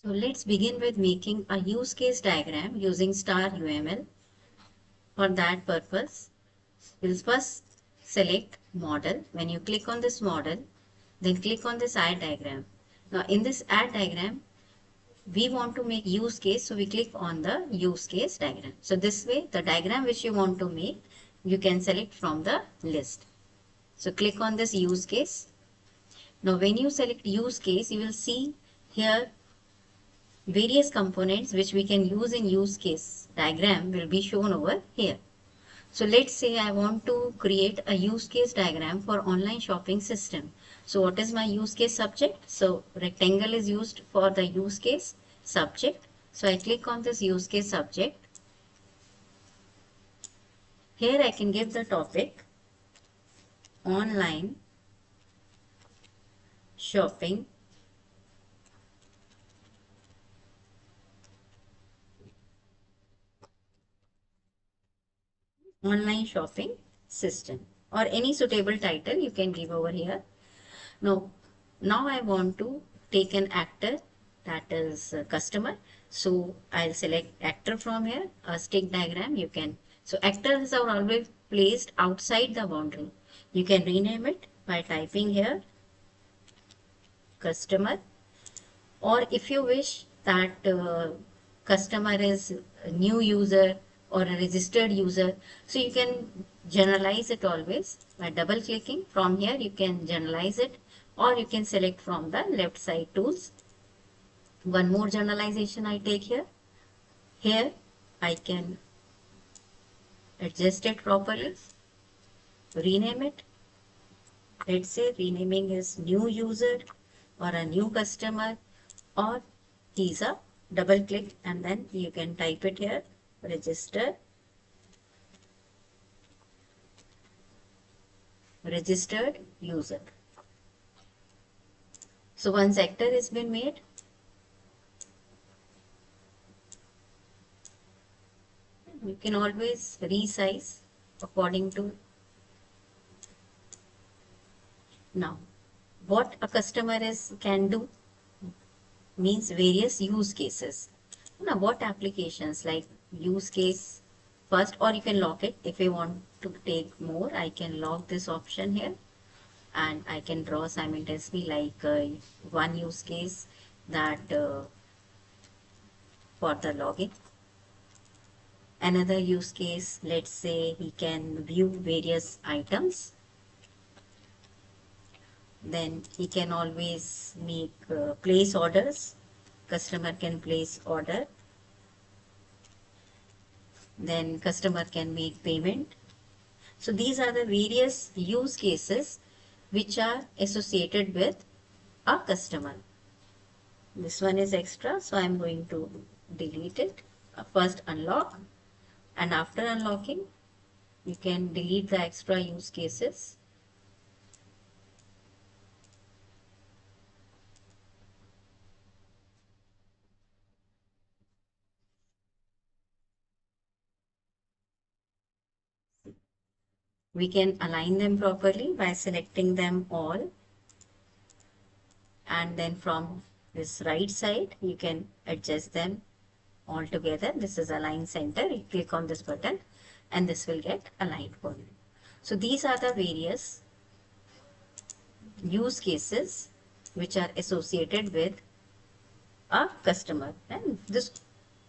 So let's begin with making a use case diagram using star UML. For that purpose, we'll first select model. When you click on this model, then click on this add diagram. Now in this add diagram, we want to make use case, so we click on the use case diagram. So this way, the diagram which you want to make, you can select from the list. So click on this use case. Now when you select use case, you will see here various components which we can use in use case diagram will be shown over here. So let's say I want to create a use case diagram for online shopping system. So what is my use case subject? So rectangle is used for the use case subject. So I click on this use case subject. Here I can give the topic online shopping system, or any suitable title you can give over here. Now I want to take an actor, that is customer. So I'll select actor from here, a stick diagram you can. So actors are always placed outside the boundary. You can rename it by typing here customer, or if you wish that customer is a new user or a registered user, so you can generalize it always by double clicking. From here you can generalize it, or you can select from the left side tools. One more generalization I take here. Here I can adjust it properly, rename it. Let's say renaming is new user or a new customer, or he's a double click and then you can type it here, registered user. So once actor has been made, you can always resize according to. Now what a customer can do means various use cases. Now what applications, like use case first, or you can lock it. If you want to take more, I can lock this option here and I can draw simultaneously like one use case that for the login. Another use case, let's say he can view various items. Then he can always make place orders. Customer can place order. Then customer can make payment. So these are the various use cases which are associated with a customer. This one is extra, so I'm going to delete it. First unlock, and after unlocking you can delete the extra use cases. We can align them properly by selecting them all, and then from this right side you can adjust them all together. This is align center. You click on this button and this will get aligned for you. So these are the various use cases which are associated with a customer, and this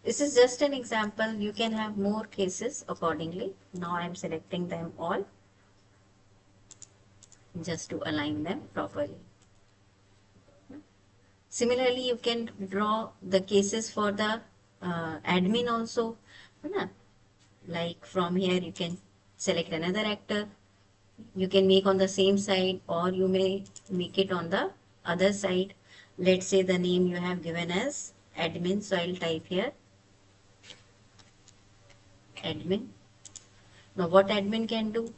is just an example. You can have more cases accordingly. Now I am selecting them all just to align them properly. Similarly, you can draw the cases for the admin also. Like from here you can select another actor. You can make on the same side, or you may make it on the other side. Let's say the name you have given as admin, so I'll type here admin. Now what admin can do?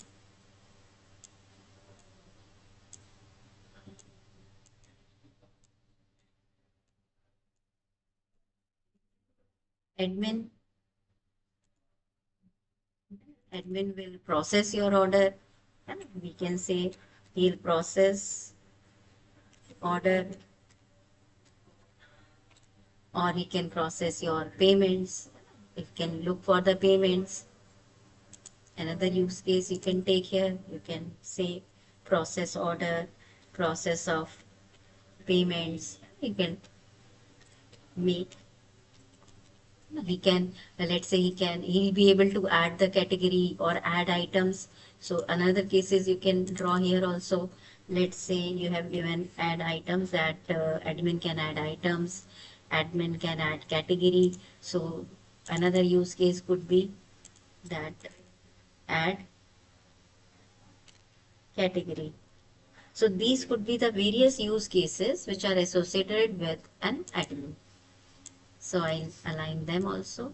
Admin will process your order, and we can say he'll process order or he can process your payments. You can look for the payments. Another use case you can take here, you can say process order, process of payments. You can make, he can, let's say he'll be able to add the category or add items. So another case is you can draw here also. Let's say you have given add items, that admin can add items, admin can add category. So another use case could be that add category. So these could be the various use cases which are associated with an admin. So I'll align them also.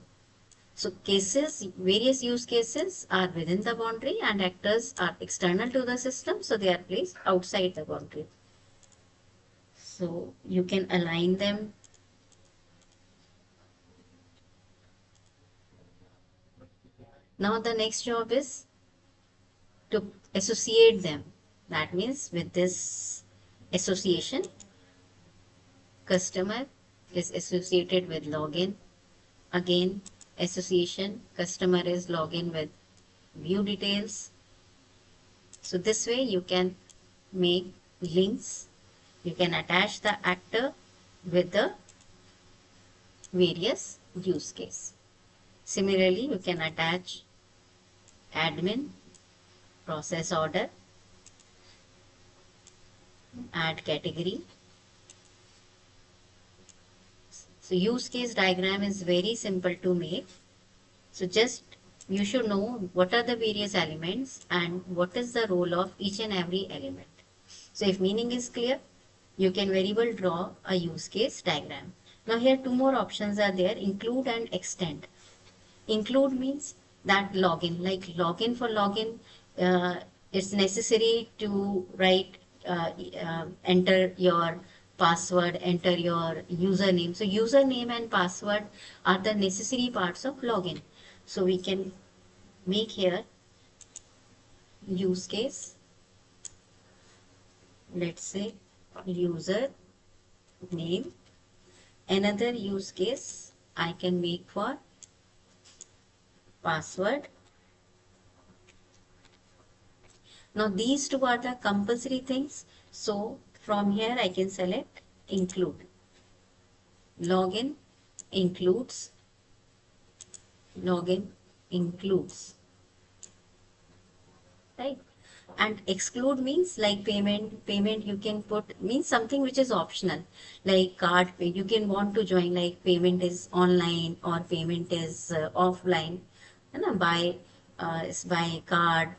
So cases, various use cases are within the boundary and actors are external to the system, so they are placed outside the boundary. So you can align them. Now the next job is to associate them. That means with this association, customer is associated with login. Again, association, customer is login with view details. So this way you can make links. You can attach the actor with the various use case. Similarly, you can attach admin, process order, add category. So use case diagram is very simple to make. So just you should know what are the various elements and what is the role of each and every element. So if meaning is clear, you can very well draw a use case diagram. Now here two more options are there, include and extend. Include means that login, like login for login, it's necessary to write, enter your password, enter your username. So username and password are the necessary parts of login. So we can make here use case, let's say user name. Another use case I can make for password. Now these two are the compulsory things. So from here I can select include. Login includes, login includes, right? And exclude means like payment you can put, means something which is optional, like card pay. You can want to join, like payment is online or payment is offline, and by card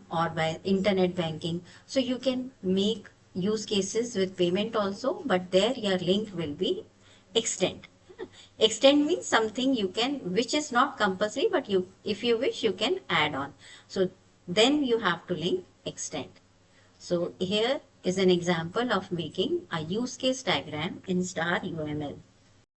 or by internet banking. So you can make use cases with payment also, but there your link will be extend. Extend means something you can, which is not compulsory, but you, if you wish, you can add on. So then you have to link extend. So here is an example of making a use case diagram in Star UML.